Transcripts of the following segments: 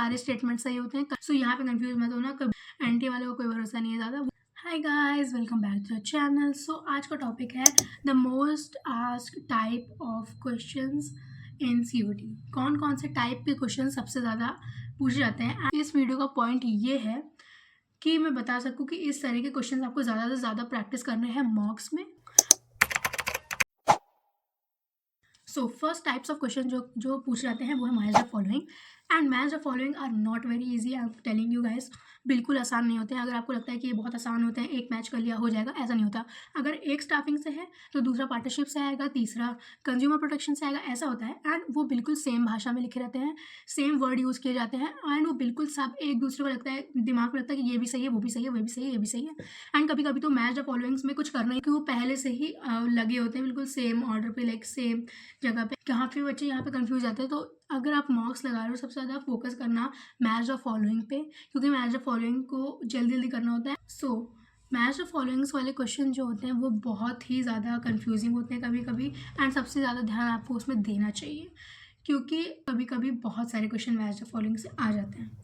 सारे स्टेटमेंट सही होते हैं। सो यहाँ पे कंफ्यूज मत होना, कभी एंटी वाले को कोई भरोसा नहीं है ज़्यादा। Hi guys, welcome back to the channel. So आज का टॉपिक है the most asked type of questions in CUET. कौन कौन से टाइप के क्वेश्चन सबसे ज़्यादा पूछे जाते हैं। इस वीडियो का पॉइंट ये है कि मैं बता सकूं कि इस तरह के क्वेश्चन आपको ज़्यादा से ज़्यादा प्रैक्टिस करने हैं मॉक्स में। So first types of question जो पूछ जाते हैं वो है match the following, and match the following are not very easy. I am telling you guys, बिल्कुल आसान नहीं होते हैं। अगर आपको लगता है कि ये बहुत आसान होते हैं, एक मैच कर लिया हो जाएगा, ऐसा नहीं होता। अगर एक स्टाफिंग से है तो दूसरा पार्टनरशिप से आएगा, तीसरा कंज्यूमर प्रोटेक्शन से आएगा, ऐसा होता है। एंड वो बिल्कुल सेम भाषा में लिखे रहते हैं, सेम वर्ड यूज़ किए जाते हैं, एंड वो बिल्कुल सब एक दूसरे को लगता है, दिमाग में लगता है कि ये भी सही है, वो भी सही है, वो भी सही है, ये भी सही है। एंड कभी कभी तो मैच द फॉलोइंग्स में कुछ करना है कि वो पहले से ही लगे होते हैं बिल्कुल सेम ऑर्डर पे, लाइक सेम जगह पे। यहाँ पे बच्चे यहाँ पे कंफ्यूज जाते हैं। तो अगर आप मॉक्स लगा रहे हो, सबसे ज़्यादा फोकस करना मैच द फॉलोइंग पे, क्योंकि मैच द फॉलोइंग को जल्दी जल्दी करना होता है। सो मैच द फॉलोइंग्स वाले क्वेश्चन जो होते हैं वो बहुत ही ज़्यादा कंफ्यूजिंग होते हैं कभी कभी, एंड सबसे ज़्यादा ध्यान आपको उसमें देना चाहिए, क्योंकि कभी कभी बहुत सारे क्वेश्चन मैच द फॉलोइंग से आ जाते हैं।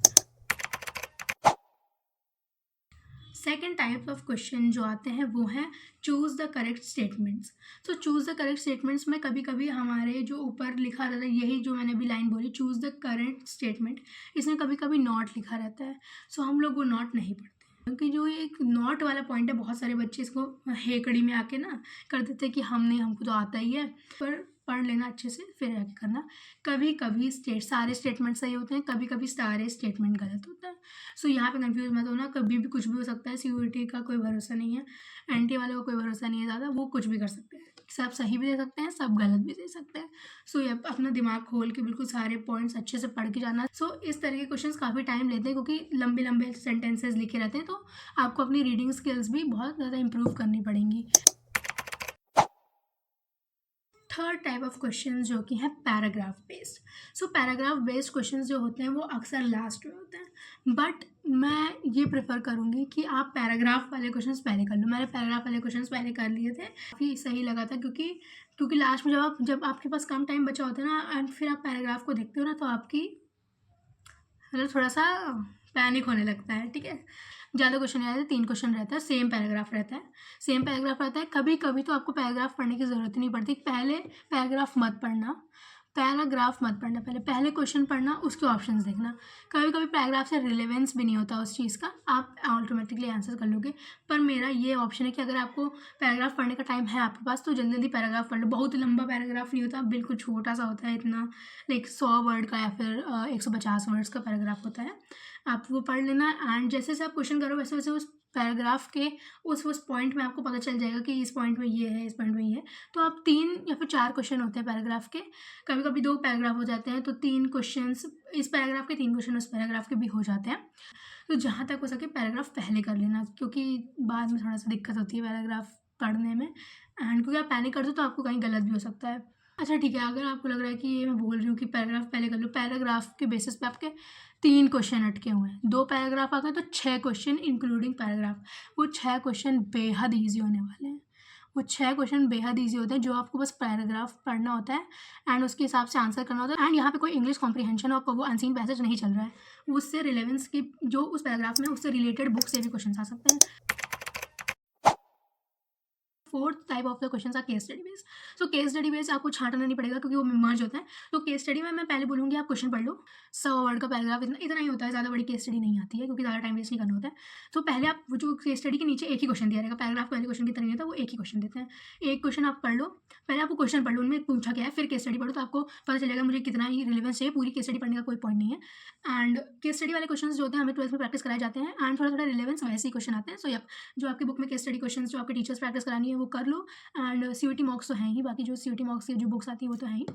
सेकेंड टाइप ऑफ क्वेश्चन जो आते हैं वो हैं चूज़ द करेक्ट स्टेटमेंट्स। तो चूज़ द करेक्ट स्टेटमेंट्स में कभी कभी हमारे जो ऊपर लिखा रहता है, यही जो मैंने अभी लाइन बोली, चूज़ द करेक्ट स्टेटमेंट, इसमें कभी कभी नॉट लिखा रहता है। सो हम लोग वो नॉट नहीं पढ़ते, क्योंकि जो ये एक नॉट वाला पॉइंट है, बहुत सारे बच्चे इसको हेकड़ी में आके ना कर देते हैं कि हमको तो आता ही है। पर पढ़ लेना अच्छे से, फिर आगे करना। कभी कभी सारे स्टेटमेंट सही होते हैं, कभी कभी सारे स्टेटमेंट गलत होता है। सो यहाँ पे कंफ्यूज मत होना, कभी भी कुछ भी हो सकता है। सीयूईटी का कोई भरोसा नहीं है, एनटी वाले को कोई भरोसा नहीं है ज़्यादा, वो कुछ भी कर सकते हैं, सब सही भी दे सकते हैं, सब गलत भी दे सकते हैं। सो ये अपना दिमाग खोल के बिल्कुल सारे पॉइंट्स अच्छे से पढ़ के जाना। सो इस तरह के क्वेश्चंस काफ़ी टाइम लेते हैं, क्योंकि लंबे लंबे सेंटेंसेस लिखे रहते हैं, तो आपको अपनी रीडिंग स्किल्स भी बहुत ज़्यादा इंप्रूव करनी पड़ेंगी। थर्ड टाइप ऑफ क्वेश्चन जो कि है पैराग्राफ बेस्ड। सो पैराग्राफ बेस्ड क्वेश्चन जो होते हैं वो अक्सर लास्ट में होते हैं, बट मैं ये प्रेफर करूँगी कि आप पैराग्राफ वाले क्वेश्चंस पहले कर लो। मैंने पैराग्राफ वाले क्वेश्चंस पहले कर लिए थे, काफ़ी सही लगा था, क्योंकि लास्ट में जब आपके पास कम टाइम बचा होता है ना, एंड फिर आप पैराग्राफ को देखते हो ना, तो आपकी मतलब थोड़ा सा पैनिक होने लगता है। ठीक है, ज़्यादा क्वेश्चन नहीं आते, 3 क्वेश्चन रहता है, सेम पैराग्राफ रहता है। कभी कभी तो आपको पैराग्राफ पढ़ने की ज़रूरत ही नहीं पड़ती। पहले पैराग्राफ मत पढ़ना, पहले क्वेश्चन पढ़ना, उसके ऑप्शंस देखना। कभी कभी पैराग्राफ से रिलेवेंस भी नहीं होता उस चीज़ का, आप ऑटोमेटिकली आंसर कर लोगे। पर मेरा ये ऑप्शन है कि अगर आपको पैराग्राफ पढ़ने का टाइम है आपके पास, तो जल्दी जल्दी पैराग्राफ पढ़ लो। बहुत लंबा पैराग्राफ नहीं होता, बिल्कुल छोटा सा होता है, इतना लाइक 100 वर्ड का या फिर 150 वर्ड्स का पैराग्राफ होता है। आप वो पढ़ लेना, एंड जैसे जैसे आप क्वेश्चन करो वैसे वैसे उस पैराग्राफ के उस पॉइंट में आपको पता चल जाएगा कि इस पॉइंट में ये है, इस पॉइंट में ये है। तो आप 3 या फिर 4 क्वेश्चन होते हैं पैराग्राफ के, कभी कभी 2 पैराग्राफ हो जाते हैं, तो 3 क्वेश्चंस इस पैराग्राफ के, 3 क्वेश्चन उस पैराग्राफ के भी हो जाते हैं। तो जहाँ तक हो सके पैराग्राफ पहले कर लेना, क्योंकि बाद में थोड़ा सा दिक्कत होती है पैराग्राफ पढ़ने में, एंड क्योंकि आप पैनिक कर दो तो आपको कहीं गलत भी हो सकता है। अच्छा ठीक है, अगर आपको लग रहा है कि ये मैं बोल रही हूँ कि पैराग्राफ पहले कर लो, पैराग्राफ के बेसिस पे आपके 3 क्वेश्चन अटके हुए हैं, 2 पैराग्राफ आ गए तो 6 क्वेश्चन इंक्लूडिंग पैराग्राफ। वो 6 क्वेश्चन बेहद ईजी होने वाले हैं। वो 6 क्वेश्चन बेहद ईजी होते हैं, जो आपको बस पैराग्राफ पढ़ना होता है एंड उसके हिसाब से आंसर करना होता है। एंड यहाँ पे कोई इंग्लिश कॉम्प्रीहेंशन और वो अनसीन पैसेज नहीं चल रहा है, उससे रिलेवेंस की जो उस पैराग्राफ में उससे रिलेटेड बुक से भी क्वेश्चन आ सकते हैं। Fourth type of the questions are case study based. So case study based आपको छांटना नहीं पड़ेगा, क्योंकि वो मर्ज होता है। तो केस स्टडी में मैं पहले बोलूँगी आप क्वेश्चन पढ़ लो, 100 वर्ड का पैराग्राफ, इतना ही होता है, ज़्यादा बड़ी केस स्टडी नहीं आती है, क्योंकि ज़्यादा टाइम वेस्ट नहीं करना होता है। तो पहले आप वो जो केस स्टडी के नीचे एक ही क्वेश्चन दिया रहेगा, पैराग्राफ पहले क्वेश्चन की तरह नहीं होता, वो एक ही क्वेश्चन देते हैं। एक क्वेश्चन आप पढ़ लो, पहले आपको क्वेश्चन पढ़ लो, उनमें पूछा क्या है, फिर केस स्टडी पढ़ो, तो आपको पता चलेगा मुझे कितना ही रिलेवेंस चाहिए। पूरी केस स्टडी पढ़ने का कोई पॉइंट नहीं है। एंड केस स्टडी वाले क्वेश्चन जो होते हैं हमें 12th में प्रैक्टिस कराए जाते हैं, एंड थोड़ा थोड़ा रिलेवेंस वैसे ही क्वेश्चन आते हैं। सो जो आपकी बुक में केस स्टडी क्वेश्चन जो आपके टीचर्स प्रैक्टिस करानी है वो कर लो, एंड सीयूटी मॉक्स तो हैं ही, बाकी जो सीयूटी मॉक्स की जो बुक्स आती है वो तो हैं ही।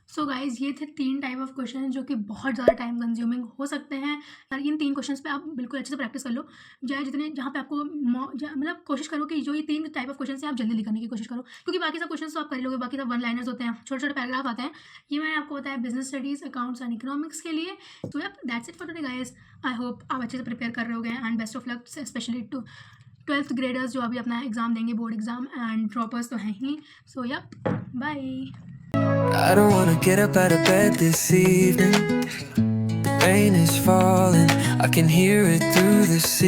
सो गाइज ये थे 3 टाइप ऑफ क्वेश्चन जो कि बहुत ज़्यादा टाइम कंज्यूमिंग हो सकते हैं, और इन 3 क्वेश्चंस पे आप बिल्कुल अच्छे से प्रैक्टिस कर लो। जहाँ पे आपको मतलब कोशिश करो कि जो ये 3 टाइप ऑफ क्वेश्चन है आप जल्दी करने की कोशिश करो, क्योंकि बाकी सब क्वेश्चन तो आप कर लोगे, बाकी सब 1 लाइनर्स होते हैं, छोटे छोटे पैराग्राफ आते हैं। ये मैंने आपको बताया business studies, accounts and economics के लिए। तो that's it for today guys. I hope आप अच्छे से प्रिपेयर कर रहे होगे, and best of luck specially to 12th graders जो अभी अपना एग्ज़ाम देंगे, बोर्ड एग्ज़ाम, एंड ड्रॉपर्स तो हैं ही। सो bye. I don't wanna get up out of bed this evening. rain is falling, I can hear it through the sea.